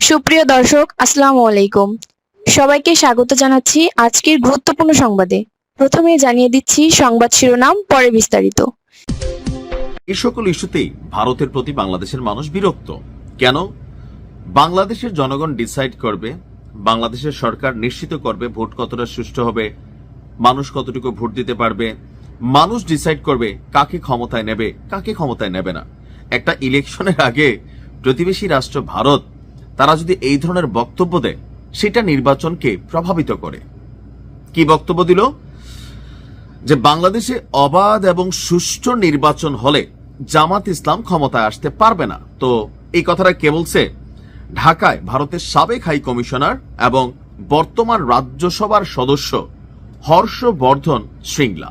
সুপ্রিয় দর্শক, আসসালামু আলাইকুম। সবাইকে স্বাগত জানাচ্ছি আজকের গুরুত্বপূর্ণ সংবাদে। প্রথমে জানিয়ে দিচ্ছি সংবাদ শিরোনাম, পরে বিস্তারিত। এই সকল ইস্যুতেই ভারতের প্রতি বাংলাদেশের মানুষ বিরক্ত। কেন? বাংলাদেশের জনগণ ডিসাইড করবে, বাংলাদেশের সরকার নিশ্চিত করবে ভোট কতটা সুষ্ঠু হবে, মানুষ কতটুকু ভোট দিতে পারবে। মানুষ ডিসাইড করবে কাকে ক্ষমতায় নেবে, কাকে ক্ষমতায় নেবে না। একটা ইলেকশনের আগে প্রতিবেশী রাষ্ট্র ভারত তারা যদি এই ধরনের বক্তব্য দেয়, সেটা নির্বাচনকে প্রভাবিত করে। কি বক্তব্য দিল? যে বাংলাদেশে অবাধ এবং সুষ্ঠু নির্বাচন হলে জামাত ইসলাম ক্ষমতায় আসতে পারবে না। তো এই কথাটা কে বলছে? ঢাকায় ভারতের সাবেক হাই কমিশনার এবং বর্তমান রাজ্যসভার সদস্য হর্ষবর্ধন শ্রিংলা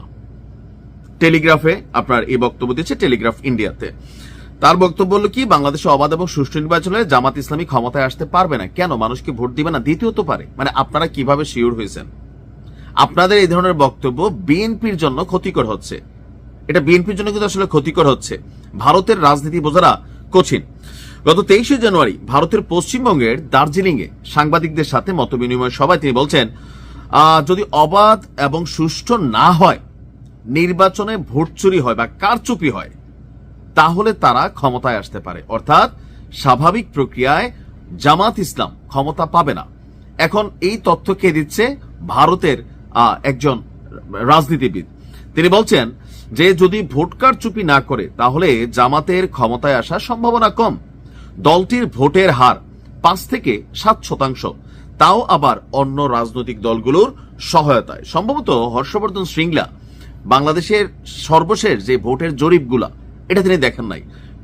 টেলিগ্রাফে আপনার এই বক্তব্য দিচ্ছে, টেলিগ্রাফ ইন্ডিয়াতে। তার বক্তব্য হলো কি, বাংলাদেশে অবাধ এবং সুষ্ঠু নির্বাচন হলে জামাত ইসলামী ক্ষমতায় আসতে পারবে না। কেন? মানুষকে ভোট দিবে না, দিতেও তো পারে। মানে আপনারা কিভাবে শিওর হয়েছেন? আপনাদের এই ধরনের বক্তব্য বিএনপির জন্য ক্ষতিকর হচ্ছে। এটা বিএনপির জন্য কিন্তু আসলে ক্ষতিকর হচ্ছে। ভারতের রাজনীতি বোঝারা কঠিন। গত 23শে জানুয়ারি ভারতের পশ্চিমবঙ্গের দার্জিলিং এ সাংবাদিকদের সাথে মত বিনিময় সভায় তিনি বলছেন, যদি অবাধ এবং সুষ্ঠু না হয়, নির্বাচনে ভোট চুরি হয় বা কারচুপি হয়, তাহলে তারা ক্ষমতায় আসতে পারে। অর্থাৎ স্বাভাবিক প্রক্রিয়ায় জামাত ইসলাম ক্ষমতা পাবে না। এখন এই তথ্য কে দিচ্ছে? ভারতের একজন রাজনীতিবিদ। তিনি বলছেন যে যদি ভোট কারচুপি না করে তাহলে জামাতের ক্ষমতায় আসার সম্ভাবনা কম। দলটির ভোটের হার 5 থেকে 7%, তাও আবার অন্য রাজনৈতিক দলগুলোর সহায়তায়। সম্ভবত হর্ষবর্ধন শ্রিংলা বাংলাদেশের সর্বশেষ যে ভোটের জরিপগুলা, এটা তিনি দেখেন নাই।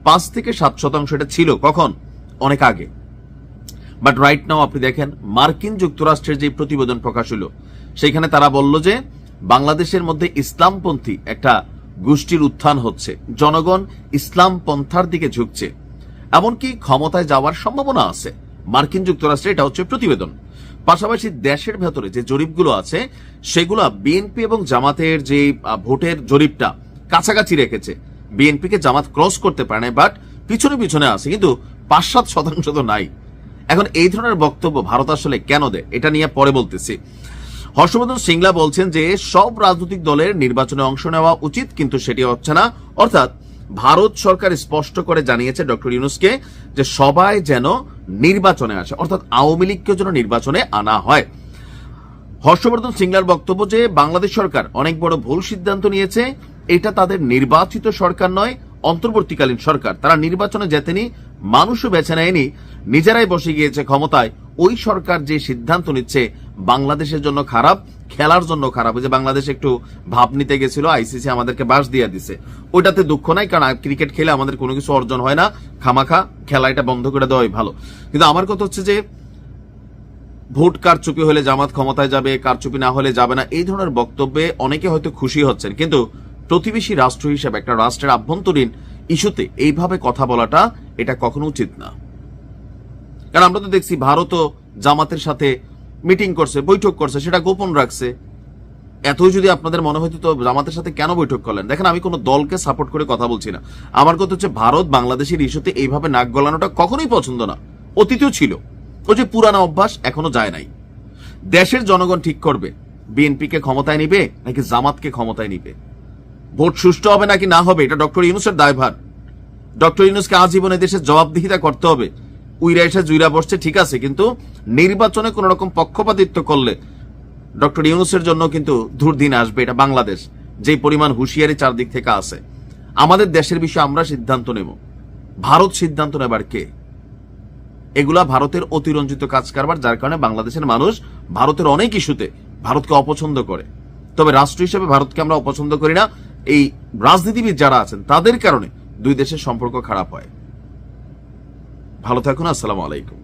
5 থেকে 7% এটা ছিল কখন? অনেক আগে। বাট রাইট নাও আপনি দেখেন, মার্কিন যুক্তরাষ্ট্রের যে প্রতিবেদন প্রকাশ হলো, সেখানে তারা বলল যে বাংলাদেশের মধ্যে ইসলামপন্থী একটা গোষ্ঠীর উত্থান হচ্ছে, জনগণ ইসলাম পন্থার দিকে ঝুঁকছে, এমনকি ক্ষমতায় যাওয়ার সম্ভাবনা আছে। মার্কিন যুক্তরাষ্ট্রে এটা হচ্ছে প্রতিবেদন। পাশাপাশি দেশের ভেতরে যে জরিপগুলো আছে, সেগুলো বিএনপি এবং জামাতের যে ভোটের জরিপটা কাছাকাছি রেখেছে। বিএনপিকে জামাত ক্রস করতে পারে না, বাট পিছনে পিছনে আছে, কিন্তু 5-7% তো নাই। এখন এই ধরনের বক্তব্য ভারত আসলে কেন দেয়, এটা নিয়ে পরে বলতেছি। হর্ষবর্ধন শ্রিংলা বলছেন যে সব রাজনৈতিক দলের নির্বাচনে অংশ নেওয়া উচিত, কিন্তু সেটি হচ্ছে না। অর্থাৎ ভারত সরকার স্পষ্ট করে জানিয়েছে ডক্টর ইউনূসকে যে সবাই যেন নির্বাচনে আসে, অর্থাৎ আওয়ামী লীগকে যেন নির্বাচনে আনা হয়। হর্ষবর্ধন শ্রিংলার বক্তব্য যে বাংলাদেশ সরকার অনেক বড় ভুল সিদ্ধান্ত নিয়েছে। এটা তাদের নির্বাচিত সরকার নয়, অন্তর্বর্তীকালীন সরকার। তারা নির্বাচনে যেতেনি, মানুষও বেছে নেয়নি, নিজেরাই বসে গিয়েছে ক্ষমতায়। ওই সরকার যে সিদ্ধান্ত নিচ্ছে বাংলাদেশের জন্য খারাপ, খেলার জন্য খারাপ। যে বাংলাদেশ একটু ভাব নিতে গেছিল, আইসিসি আমাদেরকে বাস দিয়ে দিছে, ওইটাতে দুঃখ নাই, কারণ ক্রিকেট খেলে আমাদের কোনো কিছু অর্জন হয় না, খামাখা খেলা এটা বন্ধ করে দেওয়াই ভালো। কিন্তু আমার কথা হচ্ছে যে ভোট কারচুপি হলে জামাত ক্ষমতায় যাবে, কারচুপি না হলে যাবে না, এই ধরনের বক্তব্যে অনেকে হয়তো খুশি হচ্ছেন, কিন্তু প্রতিবেশী রাষ্ট্র হিসেবে একটা রাষ্ট্রের আভ্যন্তরীণ ইস্যুতে এইভাবে কথা বলাটা এটা কখনো উচিত না। কারণ আমরা তো দেখছি ভারতও জামাতের সাথে মিটিং করছে, বৈঠক করছে, সেটা গোপন রাখছে। এতই যদি আপনাদের মনে হয়তো তো জামাতের সাথে কেন বৈঠক করলেন? দেখেন, আমি কোনো দলকে সাপোর্ট করে কথা বলছি না। আমার কথা হচ্ছে ভারত বাংলাদেশের ইস্যুতে এইভাবে নাক গলানোটা কখনোই পছন্দ না। অতীতেও ছিল, ও যে পুরানো অভ্যাস এখনো যায় নাই। দেশের জনগণ ঠিক করবে বিএনপিকে ক্ষমতায় নিবে নাকি জামাতকে ক্ষমতায় নিবে। ভোট সুষ্ঠু হবে নাকি না হবে, এটা ডক্টর ইউনূসের দায়ভার। ডক্টর ইউনূসকে আজীবনে দেশের জবাবদিহিতা করতে হবে। উইরা এসে জুইরা বসছে ঠিক আছে, কিন্তু নির্বাচনে কোন রকম পক্ষপাতিত্ব করলে ডক্টর ইউনূসের জন্য কিন্তু দুর্দিন আসবে। এটা বাংলাদেশ, যে পরিমাণ হুঁশিয়ারি চারদিক থেকে আছে। আমাদের দেশের বিষয়ে আমরা সিদ্ধান্ত নেব, ভারত সিদ্ধান্ত নেবার কে? এগুলা ভারতের অতিরঞ্জিত কাজ কারবার, যার কারণে বাংলাদেশের মানুষ ভারতের অনেক ইস্যুতে ভারতকে অপছন্দ করে। তবে রাষ্ট্র হিসেবে ভারতকে আমরা অপছন্দ করি না। এই রাজনীতিবিদ যারা আছেন তাদের কারণে দুই দেশের সম্পর্ক খারাপ হয়। ভালো থাকুন, আসসালামু আলাইকুম।